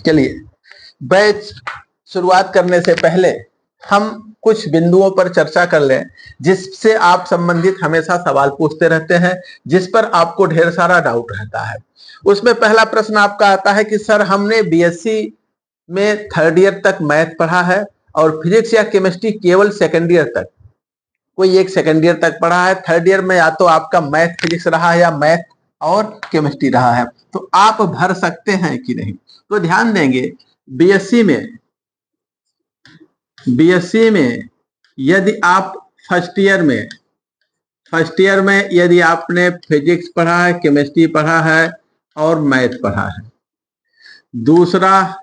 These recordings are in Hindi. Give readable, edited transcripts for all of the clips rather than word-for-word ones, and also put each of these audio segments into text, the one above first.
चलिए, बैच शुरुआत करने से पहले हम कुछ बिंदुओं पर चर्चा कर लें जिससे आप संबंधित हमेशा सवाल पूछते रहते हैं, जिस पर आपको ढेर सारा डाउट रहता है। उसमें पहला प्रश्न आपका आता है कि सर हमने बीएससी में 3rd ईयर तक मैथ पढ़ा है और फिजिक्स या केमिस्ट्री केवल 2nd ईयर तक, कोई एक 2nd ईयर तक पढ़ा है। 3rd ईयर में या तो आपका मैथ फिजिक्स रहा है या मैथ और केमिस्ट्री रहा है, तो आप भर सकते हैं कि नहीं। तो ध्यान देंगे, बीएससी में यदि आप फर्स्ट ईयर में यदि आपने फिजिक्स पढ़ा है, केमिस्ट्री पढ़ा है और मैथ पढ़ा है। दूसरा,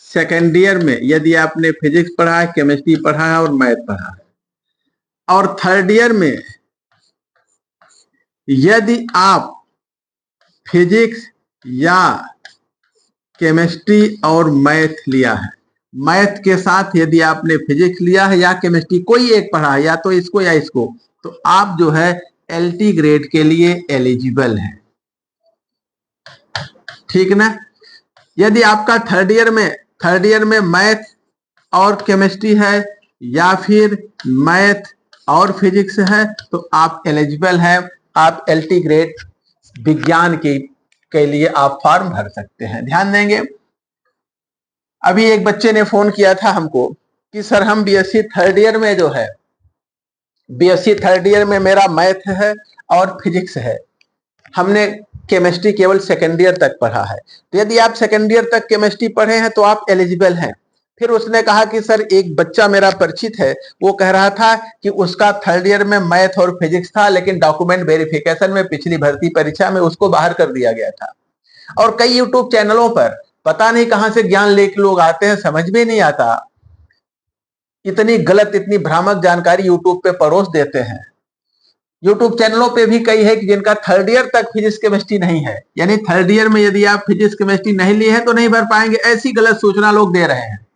2nd ईयर में यदि आपने फिजिक्स पढ़ा है, केमिस्ट्री पढ़ा है और मैथ पढ़ा है। और 3rd ईयर में यदि आप फिजिक्स या केमिस्ट्री और मैथ लिया है, मैथ के साथ यदि आपने फिजिक्स लिया है या केमिस्ट्री कोई एक पढ़ा है, या तो इसको या इसको, तो आप जो है एलटी ग्रेड के लिए एलिजिबल हैं, ठीक ना। यदि आपका 3rd ईयर में मैथ और केमिस्ट्री है या फिर मैथ और फिजिक्स है, तो आप एलिजिबल हैं, आप एलटी ग्रेड विज्ञान के लिए आप फॉर्म भर सकते हैं। ध्यान देंगे, अभी एक बच्चे ने फोन किया था हमको कि सर हम बीएससी 3rd ईयर में जो है, बीएससी 3rd ईयर में मेरा मैथ है और फिजिक्स है, हमने केमिस्ट्री केवल 2nd ईयर तक पढ़ा है। तो यदि आप 2nd ईयर तक केमिस्ट्री पढ़े हैं तो आप एलिजिबल हैं। फिर उसने कहा कि सर एक बच्चा मेरा परिचित है, वो कह रहा था कि उसका 3rd ईयर में मैथ और फिजिक्स था, लेकिन डॉक्यूमेंट वेरिफिकेशन में पिछली भर्ती परीक्षा में उसको बाहर कर दिया गया था। और कई यूट्यूब चैनलों पर पता नहीं कहां से ज्ञान लेके लोग आते हैं, समझ में नहीं आता, इतनी गलत, इतनी भ्रामक जानकारी यूट्यूब पे परोस देते हैं। यूट्यूब चैनलों पे भी कई है कि जिनका 3rd ईयर तक फिजिक्स केमिस्ट्री नहीं है, यानी 3rd ईयर में यदि आप फिजिक्स केमिस्ट्री नहीं लिए हैं तो नहीं भर पाएंगे, ऐसी गलत सूचना लोग दे रहे हैं।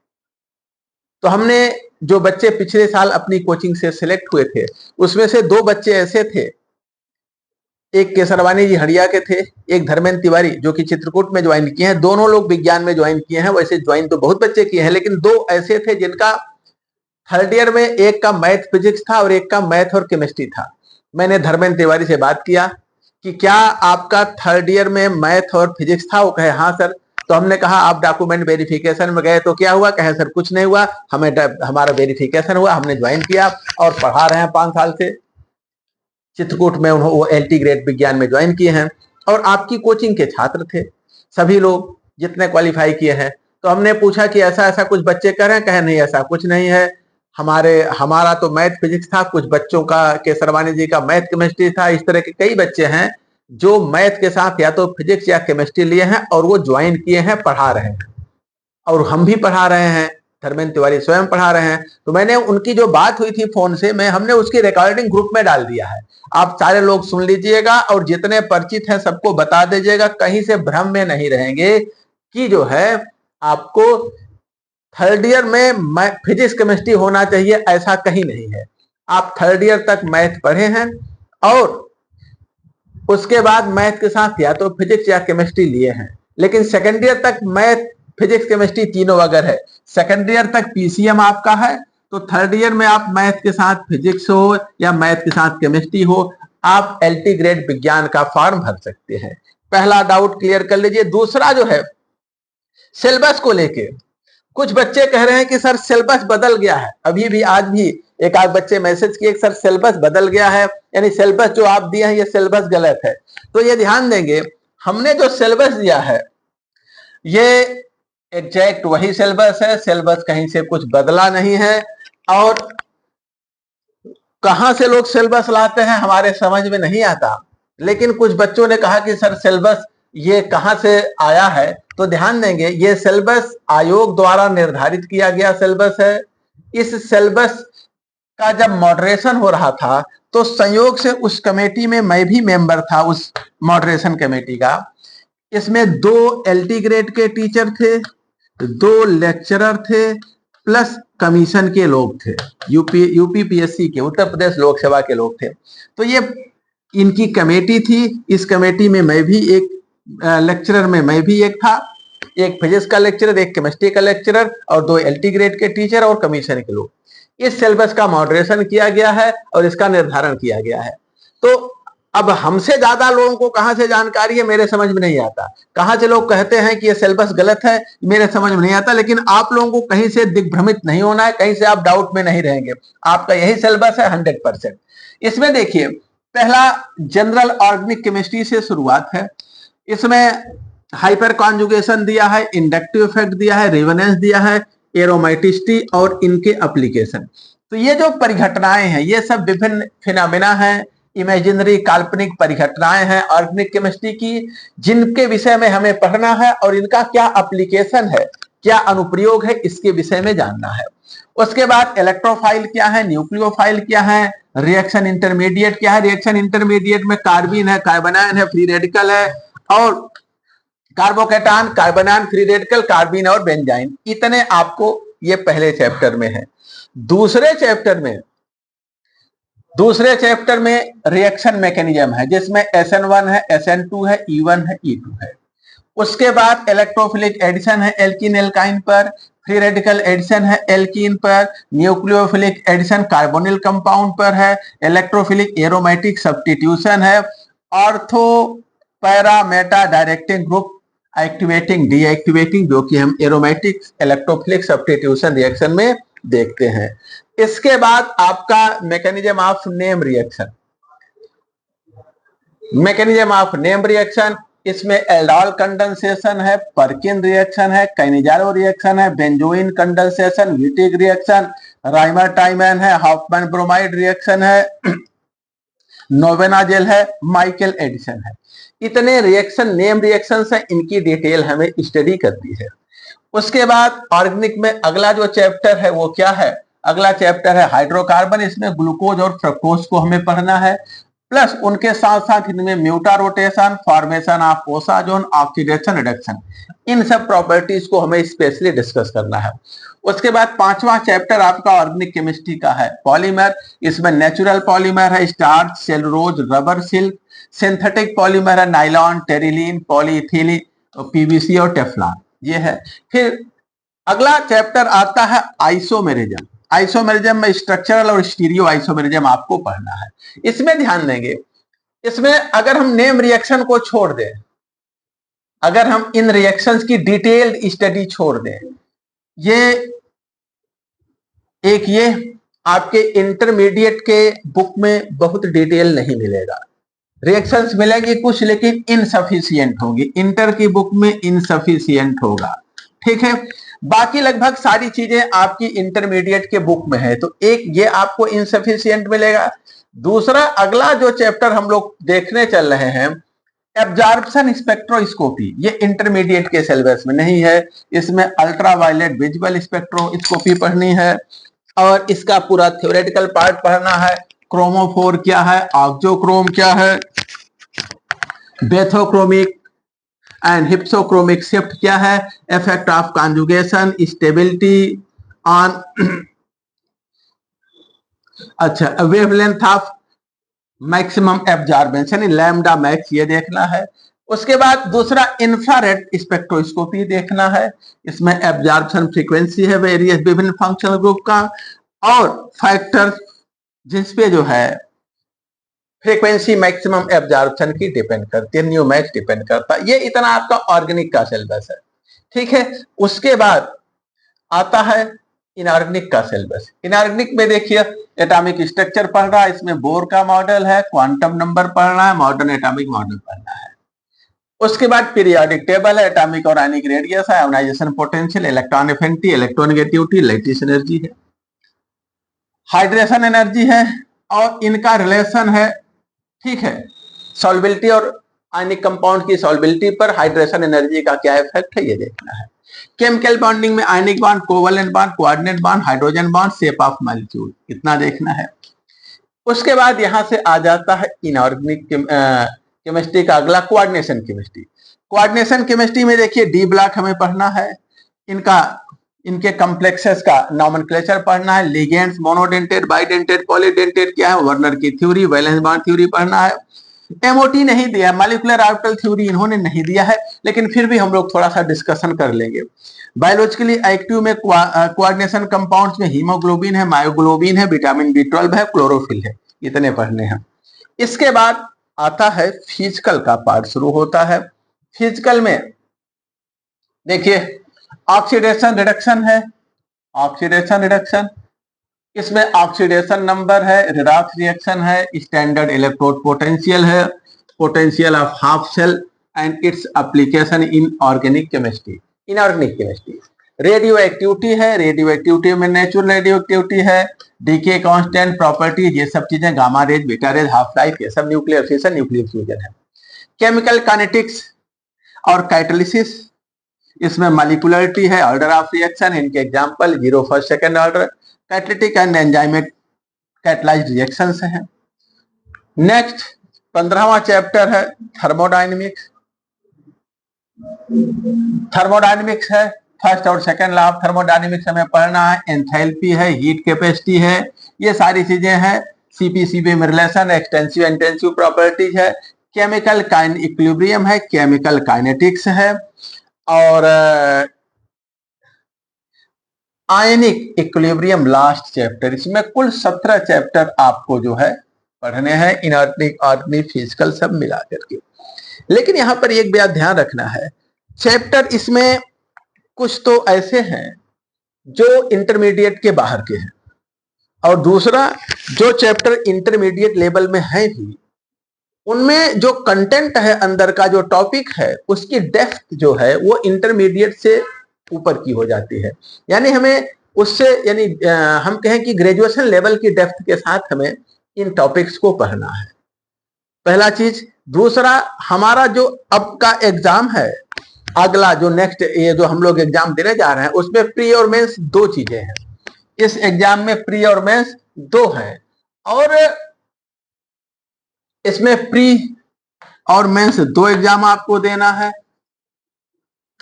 तो हमने जो बच्चे पिछले साल अपनी कोचिंग से सिलेक्ट हुए थे, उसमें से 2 बच्चे ऐसे थे, एक केसरवानी जी हड़िया के थे, एक धर्मेंद्र तिवारी जो कि चित्रकूट में ज्वाइन किए हैं। दोनों लोग विज्ञान में ज्वाइन किए हैं, वैसे ज्वाइन तो बहुत बच्चे किए हैं, लेकिन 2 ऐसे थे जिनका 3rd ईयर में एक का मैथ फिजिक्स था और एक का मैथ और केमिस्ट्री था। मैंने धर्मेंद्र तिवारी से बात किया कि क्या आपका 3rd ईयर में मैथ और फिजिक्स था? वो कहे हाँ सर। तो हमने कहा आप डॉक्यूमेंट वेरिफिकेशन में गए तो क्या हुआ? कहे सर कुछ नहीं हुआ, हमारा वेरिफिकेशन हुआ, हमने ज्वाइन किया और पढ़ा रहे हैं 5 साल से चित्रकूट में। वो एलटी ग्रेड विज्ञान में ज्वाइन किए हैं और आपकी कोचिंग के छात्र थे सभी लोग जितने क्वालिफाई किए हैं। तो हमने पूछा कि ऐसा ऐसा कुछ बच्चे कर रहे हैं? कहे नहीं ऐसा कुछ नहीं है, हमारा तो मैथ फिजिक्स था, कुछ बच्चों का केसरवानी जी का मैथ केमिस्ट्री था। इस तरह के कई बच्चे हैं जो मैथ के साथ या तो फिजिक्स या केमिस्ट्री लिए हैं और वो ज्वाइन किए हैं, पढ़ा रहे हैं, और हम भी पढ़ा रहे हैं, धर्मेंद्र तिवारी स्वयं पढ़ा रहे हैं। तो मैंने उनकी जो बात हुई थी फोन से, हमने उसकी रिकॉर्डिंग ग्रुप में डाल दिया है, आप सारे लोग सुन लीजिएगा और जितने परिचित हैं सबको बता दीजिएगा, कहीं से भ्रम में नहीं रहेंगे कि जो है आपको 3rd ईयर में फिजिक्स केमिस्ट्री होना चाहिए, ऐसा कहीं नहीं है। आप 3rd ईयर तक मैथ पढ़े हैं और उसके बाद मैथ के साथ या तो फिजिक्स या केमिस्ट्री लिए हैं, लेकिन 2nd ईयर तक मैथ फिजिक्स केमिस्ट्री तीनों अगर है, 2nd ईयर तक पीसीएम आपका है, तो 3rd ईयर में आप मैथ के साथ फिजिक्स हो या मैथ के साथ केमिस्ट्री हो, आप एलटी ग्रेड विज्ञान का फॉर्म भर सकते हैं। पहला डाउट क्लियर कर लीजिए। दूसरा जो है सिलेबस को लेके, कुछ बच्चे कह रहे हैं कि सर सिलेबस बदल गया है। अभी भी आज भी एक आध बच्चे मैसेज किए सर सिलेबस बदल गया है, यानी सिलेबस जो आप दिए हैं ये सिलेबस गलत है। तो ये ध्यान देंगे, हमने जो सिलेबस दिया है ये एग्जैक्ट वही सिलेबस है, सिलेबस कहीं से कुछ बदला नहीं है। और कहां से लोग सिलेबस लाते हैं हमारे समझ में नहीं आता, लेकिन कुछ बच्चों ने कहा कि सर सिलेबस ये कहां से आया है। तो ध्यान देंगे, ये सिलेबस आयोग द्वारा निर्धारित किया गया सिलेबस है। इस सिलेबस का जब मॉडरेशन हो रहा था तो संयोग से उस कमेटी में मैं भी मेंबर था, उस मॉडरेशन कमेटी का। इसमें 2 एलटी ग्रेड के टीचर थे, 2 लेक्चरर थे, प्लस कमीशन के लोग थे, यूपीपीएससी के, उत्तर प्रदेश लोक सेवा के लोग थे। तो ये इनकी कमेटी थी। इस कमेटी में मैं भी एक लेक्चरर में मैं भी एक था। एक फिजिक्स का लेक्चरर, एक केमिस्ट्री का लेक्चरर और 2 LT ग्रेड के टीचर और कमीशन के लोग। इस सिलेबस का मॉडरेशन किया गया है और इसका निर्धारण किया गया है। तो अब हमसे ज्यादा लोगों को कहां से जानकारी है मेरे समझ में नहीं आता, कहां से लोग कहते हैं कि ये सिलेबस गलत है मेरे समझ में नहीं आता, लेकिन आप लोगों को कहीं से दिग्भ्रमित नहीं होना है, कहीं से आप डाउट में नहीं रहेंगे। आपका यही सिलेबस है 100%। इसमें देखिए पहला जनरल ऑर्गेनिक केमिस्ट्री से शुरुआत है। इसमें हाइपर कॉन्जुगेशन दिया है, इंडक्टिव इफेक्ट दिया है, रिवेनेंस दिया है, एरोमेटिसिटी और इनके एप्लीकेशन। तो ये जो परिघटनाएं हैं ये सब विभिन्न फिनोमेना हैं, इमेजिनरी काल्पनिक परिघटनाएं हैं ऑर्गेनिक केमिस्ट्री की, जिनके विषय में हमें पढ़ना है और इनका क्या एप्लीकेशन है, क्या अनुप्रयोग है, इसके विषय में जानना है। उसके बाद इलेक्ट्रोफाइल क्या है, न्यूक्लियोफाइल क्या है, रिएक्शन इंटरमीडिएट क्या है। रिएक्शन इंटरमीडिएट में कार्बिन है, कार्बोनाइन है, फ्री रेडिकल है, और कार्बोकेटान, कार्बोनाइन, फ्री रेडिकल, कार्बिन और बेंजाइन। इतने आपको ये पहले चैप्टर में है। दूसरे चैप्टर में रिएक्शन मैकेनिज्म है, जिसमें SN1 है, SN2 है, E1 है, E2 है। उसके बाद इलेक्ट्रोफिलिक एडिशन है एल्कीन एल्काइन पर, फ्री रेडिकल एडिशन है एल्कीन पर, न्यूक्लियोफिलिक एडिशन कार्बोनिल कंपाउंड पर है, इलेक्ट्रोफिलिक एरोमेटिक सब्स्टिट्यूशन है, ortho para Meta directing group activating deactivating, जो कि हम एरोमेटिक इलेक्ट्रोफिलिक सब्स्टिट्यूशन रिएक्शन में देखते हैं। इसके बाद आपका मैकेनिज्म ऑफ नेम रिएक्शन, इसमें एल्डोल कंडेंसेशन है, पर्किन रिएक्शन है, कैनिजारो रिएक्शन है, benzoin condensation, Wittig reaction, Reimer Tiemann है, हॉफमैन ब्रोमाइड रिएक्शन है, नोवेना जेल है, माइकल एडिशन है। इतने रिएक्शन नेम रिएक्शन है, इनकी डिटेल हमें स्टडी करनी है। उसके बाद ऑर्गेनिक में अगला जो चैप्टर है वो क्या है, अगला चैप्टर है हाइड्रोकार्बन। इसमें ग्लूकोज और फ्रक्टोज को हमें पढ़ना है, प्लस उनके साथ साथ इनमें mutarotation, formation of osazone, oxidation reduction, इन सब प्रॉपर्टीज को हमें स्पेशली डिस्कस करना है। उसके बाद पांचवा चैप्टर आपका ऑर्गेनिक केमिस्ट्री का है पॉलीमर। इसमें नेचुरल पॉलीमर है starch, cellulose, rubber, silk, synthetic polymer है नाइलॉन, टेरिलीन, पॉलीइथिलीन, PVC और टेफ्लॉन, ये है। फिर अगला चैप्टर आता है आइसोमेरिज्म। आइसोमेरिज्म में स्ट्रक्चरल और स्टीरियो आइसोमेरिज्म आपको पढ़ना है। इसमें ध्यान देंगे, इसमें अगर हम नेम रिएक्शन को छोड़ दें, अगर हम इन रिएक्शंस की डिटेल्ड स्टडी छोड़ दें, ये आपके इंटरमीडिएट के बुक में बहुत डिटेल नहीं मिलेगा। रिएक्शंस मिलेंगे कुछ, लेकिन इनसफिशिएंट होंगी, इंटर की बुक में इनसफिशिएंट होगा, ठीक है। बाकी लगभग सारी चीजें आपकी इंटरमीडिएट के बुक में है, तो एक ये आपको इनसफिशिएंट मिलेगा। दूसरा अगला जो चैप्टर हम लोग देखने चल रहे हैं एब्जॉर्प्शन स्पेक्ट्रोस्कोपी, ये इंटरमीडिएट के सिलेबस में नहीं है। इसमें अल्ट्रावायलेट विजुअल स्पेक्ट्रोस्कोपी पढ़नी है और इसका पूरा थ्योरेटिकल पार्ट पढ़ना है। क्रोमोफोर क्या है, ऑक्सोक्रोम क्या है, बेथोक्रोमिक एंड हिप्सोक्रोमिक शिफ्ट क्या है, effect of conjugation, stability on अच्छा वेवलेंथ ऑफ मैक्सिमम एब्जॉर्बेंस यानी लैम्डा मैक्स, ये देखना है। उसके बाद दूसरा इंफ्रारेड स्पेक्ट्रोस्कोपी देखना है। इसमें एब्जॉर्प्शन फ्रीक्वेंसी है वेरियस विभिन्न फंक्शनल ग्रुप का, और फैक्टर जिसपे जो है फ्रीक्वेंसी मैक्सिमम एब्जॉर्प्शन की डिपेंड करती है, न्यू मैक्स डिपेंड करता है। ये इतना आपका ऑर्गेनिक का सिलेबस है, ठीक है। उसके बाद आता है इनऑर्गेनिक का सिलेबस। इनऑर्गेनिक में देखिए एटॉमिक स्ट्रक्चर पढ़ना है, इसमें बोर का मॉडल है, क्वांटम नंबर पढ़ना है, मॉडर्न एटॉमिक मॉडल पढ़ना है। उसके बाद पीरियोडिक टेबल है, एटॉमिक और आयनिक रेडियस है, ionization potential, electron affinity, electronegativity, lattice energy है, हाइड्रेशन एनर्जी है, और इनका रिलेशन है, ठीक है, सॉल्बिलिटी और आयनिक कंपाउंड की सॉल्बिलिटी पर हाइड्रेशन एनर्जी का क्या इफेक्ट है, ये देखना है। केमिकल बॉन्डिंग में ionic bond, covalent bond, coordinate bond, hydrogen bond, shape of molecule, इतना देखना है। उसके बाद यहां से आ जाता है इनऑर्गेनिक केमिस्ट्री का अगला कोऑर्डिनेशन केमिस्ट्री। कोऑर्डिनेशन केमिस्ट्री में देखिए डी ब्लॉक हमें पढ़ना है, इनके कॉम्प्लेक्सेस का नॉमेनक्लेचर पढ़ना है, लिगेंड्स, मोनोडेंटेट, बाइडेंटेट, पॉलीडेंटेट क्या है, वर्नर की थ्योरी, वैलेंस बॉन्ड थ्योरी पढ़ना है। एमओटी नहीं दिया, मॉलिक्यूलर ऑर्बिटल थ्योरी इन्होंने नहीं दिया है, लेकिन फिर भी हम लोग थोड़ा सा डिस्कशन कर लेंगे। बायोलॉजिकली एक्टिव में कोऑर्डिनेशन कंपाउंड्स में हीमोग्लोबिन है, मायोग्लोबिन है, विटामिन बी12 है, क्लोरोफिल है, इतने पढ़ने हैं। इसके बाद आता है फिजिकल का पार्ट शुरू होता है। फिजिकल में देखिए ऑक्सीडेशन रिडक्शन है, ऑक्सीडेशन रिडक्शन, इसमें ऑक्सीडेशन नंबर है, रिडॉक्स रिएक्शन है, स्टैंडर्ड इलेक्ट्रोड पोटेंशियल है, potential of half cell and its application in organic chemistry, inorganic chemistry. Radioactivity है, रेडियो एक्टिविटी में नेचुरल रेडियो एक्टिविटी है, डीके कांस्टेंट प्रॉपर्टीज, ये सब चीजें, gamma rays, beta rays, half life, ये सब न्यूक्लियर फिशन, न्यूक्लियर फ्यूजन है। केमिकल काइनेटिक्स और कैटालिसिस, इसमें मॉलिक्यूलरिटी है, ऑर्डर ऑफ रिएक्शन, इनके example zero first second order, catalytic and enzymatic catalysed reactions हैं। नेक्स्ट 15वां चैप्टर है थर्मोडायनेमिक्स। थर्मोडायनेमिक्स है, फर्स्ट और सेकंड लॉ ऑफ थर्मोडायनेमिक्स हमें पढ़ना है, एंथैल्पी है, हीट कैपेसिटी है, ये सारी चीजें हैं। सीपीसीबी में रिलेशन, एक्सटेंसिव इंटेंसिव प्रॉपर्टीज है, केमिकल इक्विलिब्रियम है, केमिकल काइनेटिक्स है, और आयनिक इक्विलिब्रियम लास्ट चैप्टर। इसमें कुल 17 चैप्टर आपको जो है पढ़ने हैं, इनऑर्गेनिक, ऑर्गेनिक, फिजिकल सब मिला करके। लेकिन यहां पर एक बात ध्यान रखना है, चैप्टर इसमें कुछ तो ऐसे हैं जो इंटरमीडिएट के बाहर के हैं, और दूसरा जो चैप्टर इंटरमीडिएट लेवल में है भी, उनमें जो कंटेंट है, अंदर का जो टॉपिक है, उसकी डेप्थ जो है वो इंटरमीडिएट से ऊपर की हो जाती है। यानी हमें उससे, यानी हम कहें कि ग्रेजुएशन लेवल की डेप्थ के साथ हमें इन टॉपिक्स को पढ़ना है, पहला चीज। दूसरा, हमारा जो अब का एग्जाम है, अगला जो नेक्स्ट, ये जो हम लोग एग्जाम देने जा रहे हैं, उसमें प्री और मेंस दो चीजें हैं। इस एग्जाम में प्री और मेंस दो हैं, और इसमें प्री और मेंस दो एग्जाम आपको देना है,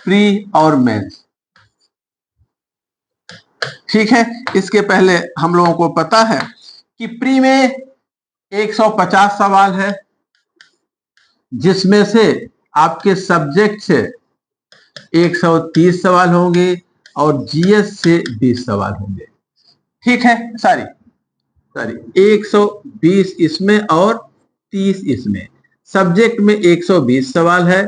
प्री और मेंस, ठीक है। इसके पहले हम लोगों को पता है कि प्री में 150 सवाल है, जिसमें से आपके सब्जेक्ट से 130 सवाल होंगे और जीएस से 20 सवाल होंगे, ठीक है। सॉरी 120 इसमें और 30 इसमें। सब्जेक्ट में 120 सवाल है,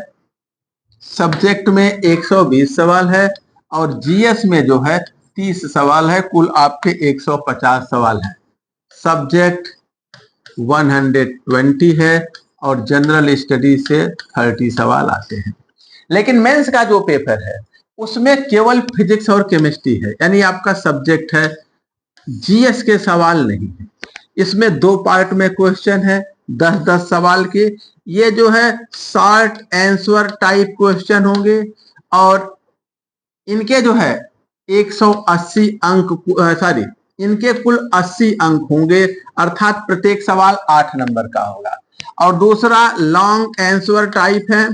सब्जेक्ट में 120 सवाल है, और जीएस में जो है 30 सवाल है। कुल आपके 150 सवाल है। सब्जेक्ट 120 है और जनरल स्टडी से 30 सवाल आते हैं। लेकिन मेंस का जो पेपर है उसमें केवल फिजिक्स और केमिस्ट्री है, यानी आपका सब्जेक्ट है, जीएस के सवाल नहीं है। इसमें दो पार्ट में क्वेश्चन है, 10-10 सवाल के। ये जो है शॉर्ट आंसर टाइप क्वेश्चन होंगे, और इनके जो है 180 अंक, सॉरी, इनके कुल 80 अंक होंगे, अर्थात प्रत्येक सवाल 8 नंबर का होगा। और दूसरा लॉन्ग आंसर टाइप है,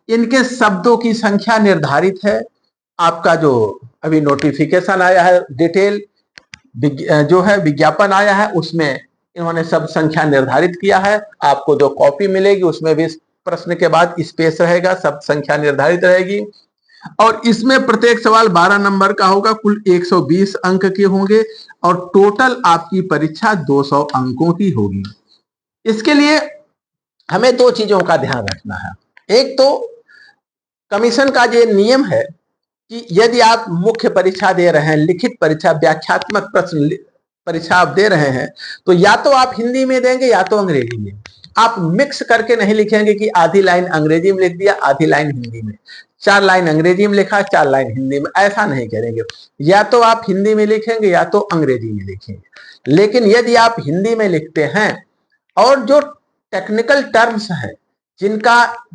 इनके शब्दों की संख्या निर्धारित है। आपका जो अभी नोटिफिकेशन आया है, डिटेल जो है विज्ञापन आया है, उसमें इन्होंने सब संख्या निर्धारित किया है। आपको जो कॉपी मिलेगी उसमें भी प्रश्न के बाद स्पेस रहेगा, सब संख्या निर्धारित रहेगी। और इसमें प्रत्येक सवाल 12 नंबर का होगा, कुल 120 अंक के होंगे, और टोटल आपकी परीक्षा 200 अंकों की होगी। इसके लिए हमें दो चीजों का ध्यान रखना है। एक तो कमीशन का ये नियम है कि यदि आप मुख्य परीक्षा दे रहे हैं, लिखित परीक्षा, व्याख्यात्मक प्रश्न परीक्षा आप दे रहे हैं, तो या तो आप हिंदी में देंगे या तो अंग्रेजी में। आप मिक्स करके नहीं लिखेंगे कि आधी लाइन अंग्रेजी में लिख दिया, आधी लाइन हिंदी में, 4 लाइन अंग्रेजी में लिखा, 4 लाइन हिंदी में, ऐसा नहीं करेंगे। या तो आप हिंदी में लिखेंगे या तो अंग्रेजी में लिखेंगे। लेकिन यदि आप हिंदी में लिखते हैं और जो टेक्निकल टर्म्स हैं जिनका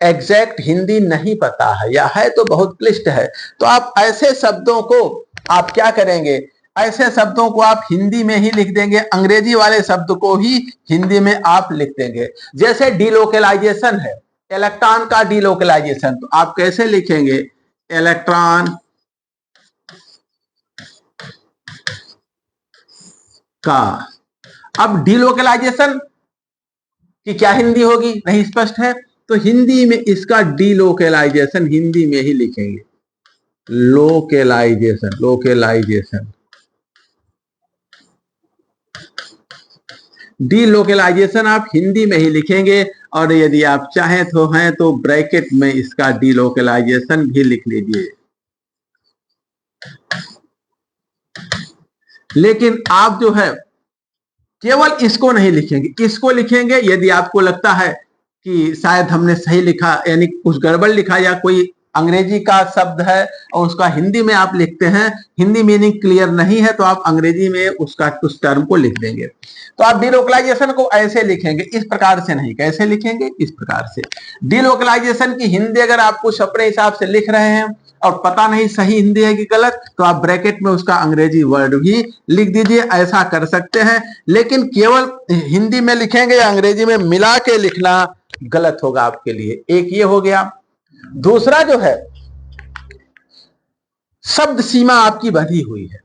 एग्जैक्ट हिंदी नहीं पता है या है तो बहुत क्लिष्ट है, तो आप ऐसे शब्दों को आप क्या करेंगे, ऐसे शब्दों को आप हिंदी में ही लिख देंगे, अंग्रेजी वाले शब्द को ही हिंदी में आप लिख देंगे। जैसे डीलोकलाइजेशन है, इलेक्ट्रॉन का डीलोकलाइजेशन, तो आप कैसे लिखेंगे, इलेक्ट्रॉन का। अब डीलोकलाइजेशन कि क्या हिंदी होगी, नहीं स्पष्ट है, तो हिंदी में इसका डीलोकेलाइजेशन हिंदी में ही लिखेंगे। लोकेलाइजेशन, लोकेलाइजेशन, डीलोकेलाइजेशन आप हिंदी में ही लिखेंगे। और यदि आप चाहें तो हैं तो ब्रैकेट में इसका डीलोकेलाइजेशन भी लिख लीजिए। लेकिन आप जो है केवल इसको नहीं लिखेंगे, इसको लिखेंगे यदि आपको लगता है कि शायद हमने सही लिखा, यानी कुछ गड़बड़ लिखा या कोई अंग्रेजी का शब्द है और उसका हिंदी में आप लिखते हैं, हिंदी मीनिंग क्लियर नहीं है, तो आप अंग्रेजी में उसका उस टर्म को लिख देंगे। तो आप डीलोकलाइजेशन को ऐसे लिखेंगे, इस प्रकार से नहीं। कैसे लिखेंगे? इस प्रकार से। डीलोकलाइजेशन की हिंदी अगर आप कुछ अपने हिसाब से लिख रहे हैं और पता नहीं सही हिंदी है कि गलत, तो आप ब्रैकेट में उसका अंग्रेजी वर्ड भी लिख दीजिए, ऐसा कर सकते हैं। लेकिन केवल हिंदी में लिखेंगे या अंग्रेजी में मिला के लिखना गलत होगा आपके लिए। एक ये हो गया। दूसरा जो है, शब्द सीमा आपकी बढ़ी हुई है,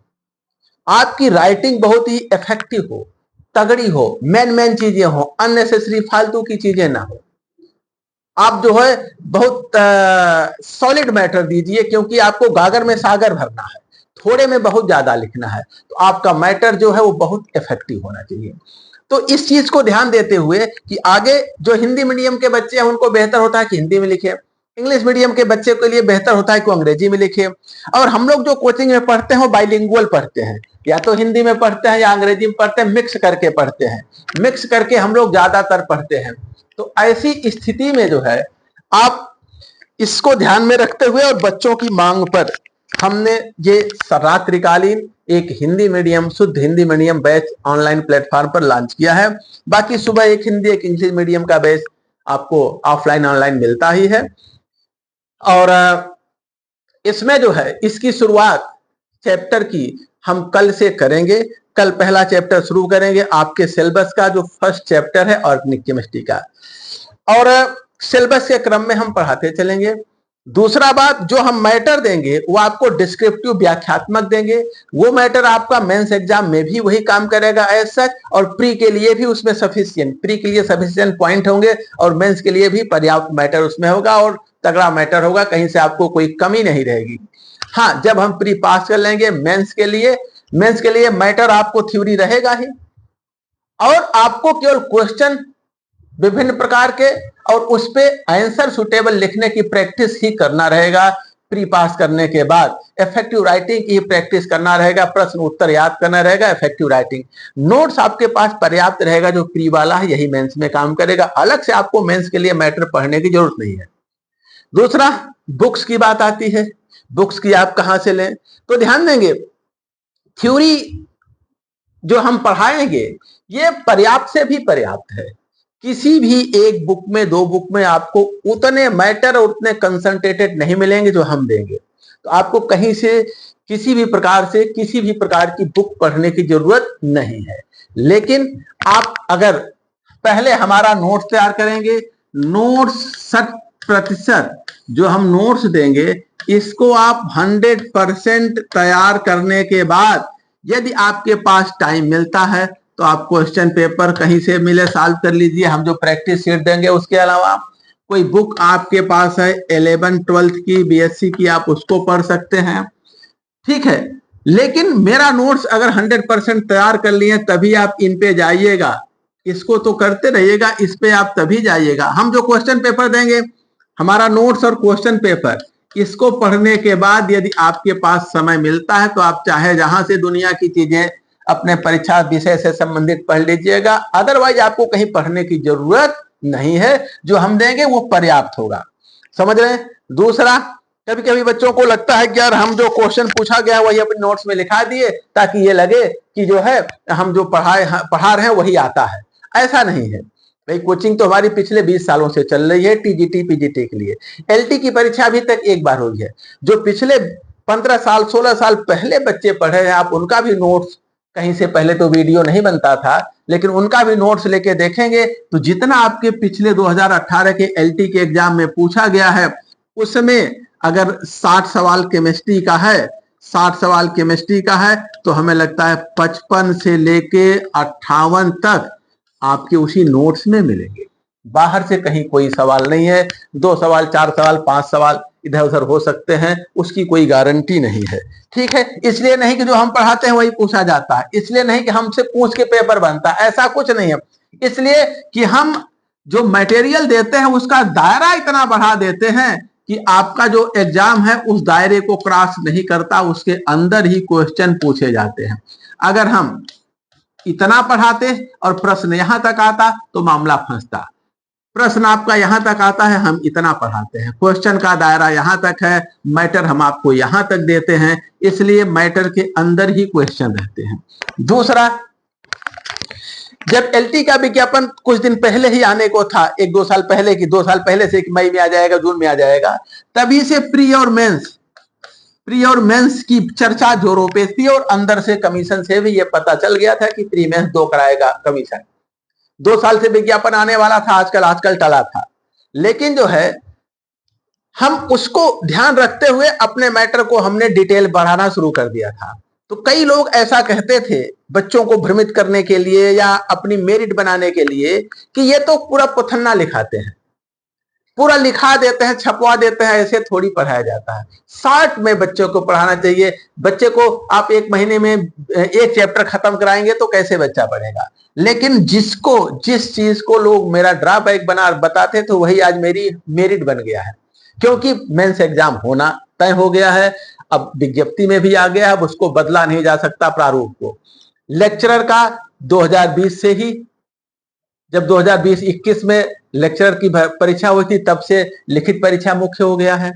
आपकी राइटिंग बहुत ही इफेक्टिव हो, तगड़ी हो, मेन चीजें हो, अननेसेसरी फालतू की चीजें ना हो। आप जो है बहुत सॉलिड मैटर दीजिए, क्योंकि आपको गागर में सागर भरना है, थोड़े में बहुत ज्यादा लिखना है, तो आपका मैटर जो है वो बहुत इफेक्टिव होना चाहिए। तो इस चीज को ध्यान देते हुए कि आगे जो हिंदी मीडियम के बच्चे हैं उनको बेहतर होता है कि हिंदी में लिखे, इंग्लिश मीडियम के बच्चे के लिए बेहतर होता है कि अंग्रेजी में लिखे, और हम लोग जो कोचिंग में पढ़ते हैं वो बाइलिंगुअल पढ़ते हैं, या तो हिंदी में पढ़ते हैं या अंग्रेजी में पढ़ते हैं, मिक्स करके पढ़ते हैं, मिक्स करके हम लोग ज्यादातर पढ़ते हैं। तो ऐसी स्थिति में जो है आप इसको ध्यान में रखते हुए और बच्चों की मांग पर हमने ये रात्रिकालीन एक हिंदी मीडियम, शुद्ध Hindi medium batch online platform पर लॉन्च किया है। बाकी सुबह एक हिंदी एक इंग्लिश मीडियम का बैच आपको ऑफलाइन ऑनलाइन मिलता ही है। और इसमें जो है इसकी शुरुआत चैप्टर की हम कल से करेंगे। कल पहला चैप्टर शुरू करेंगे आपके सिलेबस का, जो फर्स्ट चैप्टर है ऑर्गेनिक केमिस्ट्री का, और सिलेबस के क्रम में हम पढ़ाते चलेंगे। दूसरा बात, जो हम मैटर देंगे वो आपको डिस्क्रिप्टिव व्याख्यात्मक देंगे। वो मैटर आपका मेंस एग्जाम में भी वही काम करेगा एज सच, और प्री के लिए भी उसमें सफिशिएंट, प्री के लिए सफिशिएंट पॉइंट होंगे, और मेंस के लिए भी पर्याप्त मैटर उसमें होगा और तगड़ा मैटर होगा, कहीं से आपको कोई कमी नहीं रहेगी। हाँ, जब हम प्री पास कर लेंगे मेंस के लिए मैटर आपको थ्योरी रहेगा ही, और आपको केवल क्वेश्चन विभिन्न प्रकार के और उस पे आंसर सुटेबल लिखने की प्रैक्टिस ही करना रहेगा। प्री पास करने के बाद इफेक्टिव राइटिंग की प्रैक्टिस करना रहेगा, प्रश्न उत्तर याद करना रहेगा, इफेक्टिव राइटिंग। नोट्स आपके पास पर्याप्त रहेगा, जो प्री वाला है यही मेंस में काम करेगा, अलग से आपको मेंस के लिए मैटर पढ़ने की जरूरत नहीं है। दूसरा, बुक्स की बात आती है, बुक्स की आप कहां से लें, तो ध्यान देंगे थ्योरी जो हम पढ़ाएंगे ये पर्याप्त से भी पर्याप्त है। किसी भी एक बुक में, दो बुक में आपको उतने मैटर और उतने कंसंट्रेटेड नहीं मिलेंगे जो हम देंगे। तो आपको कहीं से किसी भी प्रकार से किसी भी प्रकार की बुक पढ़ने की जरूरत नहीं है। लेकिन आप अगर पहले हमारा नोट्स तैयार करेंगे, नोट्स 60% जो हम नोट्स देंगे इसको आप 100% तैयार करने के बाद यदि आपके पास टाइम मिलता है तो आप क्वेश्चन पेपर कहीं से मिले सॉल्व कर लीजिए। हम जो प्रैक्टिस शीट देंगे उसके अलावा कोई बुक आपके पास है 11th-12th की, बीएससी की, आप उसको पढ़ सकते हैं, ठीक है। लेकिन मेरा नोट्स अगर 100% तैयार कर लिए तभी आप इन पे जाइएगा, इसको तो करते रहिएगा, इस पे आप तभी जाइएगा। हम जो क्वेश्चन पेपर देंगे, हमारा नोट्स और क्वेश्चन पेपर, इसको पढ़ने के बाद यदि आपके पास समय मिलता है तो आप चाहे जहां से दुनिया की चीजें अपने परीक्षा विषय से संबंधित पढ़ लीजिएगा, अदरवाइज आपको कहीं पढ़ने की जरूरत नहीं है, जो हम देंगे वो पर्याप्त होगा। समझ रहे हैं? दूसरा, कभी कभी बच्चों को लगता है कि यार हम जो क्वेश्चन पूछा गया वही अपने नोट्स में लिखा दिए ताकि ये लगे कि जो है हम जो पढ़ा रहे हैं वही आता है। ऐसा नहीं है भाई, कोचिंग तो हमारी पिछले 20 सालों से चल रही है टीजीटी पीजीटी के लिए। एलटी की परीक्षा अभी तक एक बार हुई है। जो पिछले 15 साल 16 साल पहले बच्चे पढ़े हैं, आप उनका भी नोट्स, कहीं से पहले तो वीडियो नहीं बनता था, लेकिन उनका भी नोट्स लेके देखेंगे तो जितना आपके पिछले 2018 के एलटी के एग्जाम में पूछा गया है उसमें अगर 60 सवाल केमिस्ट्री का है, 60 सवाल केमिस्ट्री का है, तो हमें लगता है 55 से लेके 58 तक आपके उसी नोट्स में मिलेंगे। बाहर से कहीं कोई सवाल नहीं है। 2 सवाल, 4 सवाल, 5 सवाल इधर उधर हो सकते हैं, उसकी कोई गारंटी नहीं है। ठीक है, इसलिए नहीं कि जो हम पढ़ाते हैं वही पूछा जाता है, इसलिए नहीं कि हमसे पूछ के पेपर बनता है, ऐसा कुछ नहीं है। इसलिए कि हम जो मटेरियल देते हैं उसका दायरा इतना बढ़ा देते हैं कि आपका जो एग्जाम है उस दायरे को क्रॉस नहीं करता, उसके अंदर ही क्वेश्चन पूछे जाते हैं। अगर हम इतना पढ़ाते और प्रश्न यहां तक आता तो मामला फंसता। प्रश्न आपका यहां तक आता है, हम इतना पढ़ाते हैं, क्वेश्चन का दायरा यहां तक है, मैटर हम आपको यहां तक देते हैं, इसलिए मैटर के अंदर ही क्वेश्चन रहते हैं। दूसरा, जब एलटी का विज्ञापन कुछ दिन पहले ही आने को था, 1-2 साल पहले की, 2 साल पहले से मई में आ जाएगा, जून में आ जाएगा, तभी से प्री और मेंस की चर्चा जोरों पे थी और अंदर से कमीशन से भी ये पता चल गया था कि प्री मेंस 2 कराएगा कमीशन। 2 साल से विज्ञापन आने वाला था, आजकल टला था। लेकिन जो है हम उसको ध्यान रखते हुए अपने मैटर को हमने डिटेल बढ़ाना शुरू कर दिया था। तो कई लोग ऐसा कहते थे बच्चों को भ्रमित करने के लिए या अपनी मेरिट बनाने के लिए कि ये तो पूरा पुथन्ना लिखाते हैं, पूरा लिखा देते हैं, छपवा देते हैं, ऐसे थोड़ी पढ़ाया जाता है। शॉर्ट में बच्चों को पढ़ाना चाहिए। बच्चे को आप 1 महीने में 1 चैप्टर खत्म कराएंगे तो कैसे बच्चा पढ़ेगा। लेकिन जिस चीज को लोग मेरा ड्रॉबैक बताते थे वही आज मेरी मेरिट बन गया है, क्योंकि मेंस एग्जाम होना तय हो गया है, अब विज्ञप्ति में भी आ गया है, अब उसको बदला नहीं जा सकता प्रारूप को। लेक्चरर का 2020 से ही, जब 2020-21 में लेक्चरर की परीक्षा हुई थी तब से लिखित परीक्षा मुख्य हो गया है।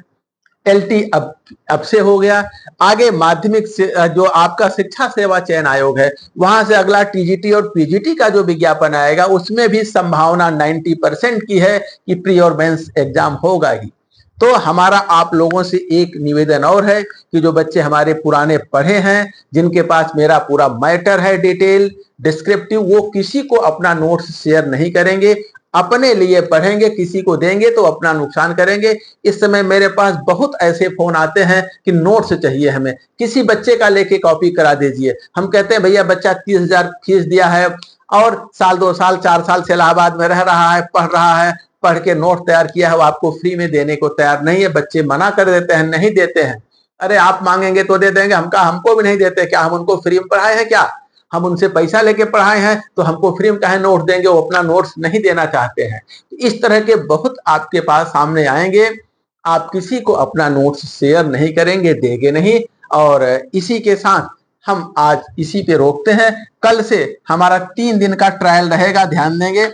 एलटी अब से हो गया। आगे माध्यमिक से जो आपका शिक्षा सेवा चयन आयोग है वहां से अगला टीजीटी और पीजीटी का जो विज्ञापन आएगा उसमें भी संभावना 90% की है कि प्री और मेंस एग्जाम होगा ही। तो हमारा आप लोगों से एक निवेदन और है कि जो बच्चे हमारे पुराने पढ़े हैं, जिनके पास मेरा पूरा मैटर है डिटेल डिस्क्रिप्टिव, वो किसी को अपना नोट्स शेयर नहीं करेंगे, अपने लिए पढ़ेंगे, किसी को देंगे तो अपना नुकसान करेंगे। इस समय मेरे पास बहुत ऐसे फोन आते हैं कि नोट्स चाहिए हमें, किसी बच्चे का लेके कॉपी करा दीजिए। हम कहते हैं भैया बच्चा 30,000 फीस दिया है और साल 2 साल 4 साल से इलाहाबाद में रह रहा है, पढ़ रहा है, पढ़ के नोट तैयार किया है, वो आपको फ्री में देने को तैयार नहीं है। बच्चे मना कर देते हैं, नहीं देते हैं। अरे आप मांगेंगे तो दे देंगे, हमको भी नहीं देते। क्या हम उनको फ्री में पढ़ाए हैं? क्या हम उनसे पैसा लेके पढ़ाए हैं? तो हमको फ्री में काहे नोट देंगे? वो अपना नोट्स नहीं देना चाहते हैं। इस तरह के बहुत आपके पास सामने आएंगे, आप किसी को अपना नोट्स शेयर नहीं करेंगे, देंगे नहीं। और इसी के साथ हम आज इसी पे रोकते हैं। कल से हमारा 3 दिन का ट्रायल रहेगा, ध्यान देंगे।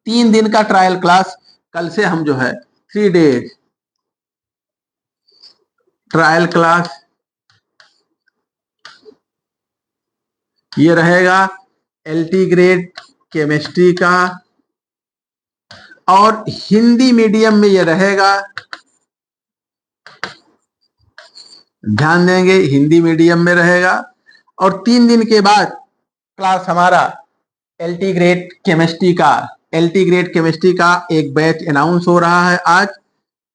3 दिन का ट्रायल क्लास कल से हम जो है 3 डेज ट्रायल क्लास ये रहेगा एलटी ग्रेड केमिस्ट्री का, और हिंदी मीडियम में ये रहेगा, ध्यान देंगे, हिंदी मीडियम में रहेगा। और 3 दिन के बाद क्लास हमारा एलटी ग्रेड केमिस्ट्री का एक बैच अनाउंस हो रहा है आज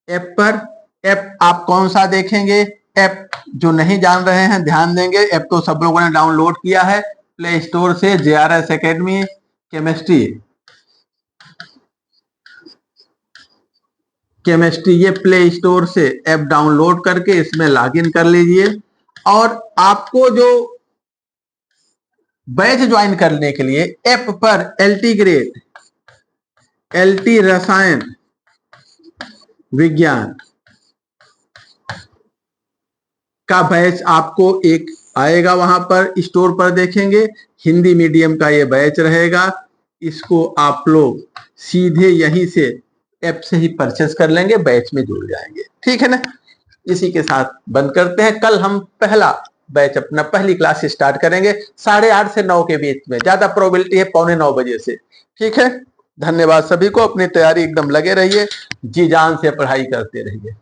ऐप पर। ऐप आप कौन सा देखेंगे? ऐप जो नहीं जान रहे हैं ध्यान देंगे, ऐप तो सब लोगों ने डाउनलोड किया है प्ले स्टोर से। JRS एकेडमी केमिस्ट्री ये प्ले स्टोर से ऐप डाउनलोड करके इसमें लॉगिन कर लीजिए। और आपको जो बैच ज्वाइन करने के लिए ऐप पर एलटी ग्रेड, एलटी रसायन विज्ञान का बैच आपको एक आएगा, वहां पर स्टोर पर देखेंगे, हिंदी मीडियम का ये बैच रहेगा। इसको आप लोग सीधे यहीं से ऐप से ही परचेस कर लेंगे, बैच में जुड़ जाएंगे। ठीक है ना? इसी के साथ बंद करते हैं। कल हम पहला बैच अपना पहली क्लास स्टार्ट करेंगे 8:30 से 9 के बीच में, ज्यादा प्रोबेबिलिटी है 8:45 बजे से। ठीक है, धन्यवाद सभी को। अपनी तैयारी एकदम लगे रहिए, जी जान से पढ़ाई करते रहिए।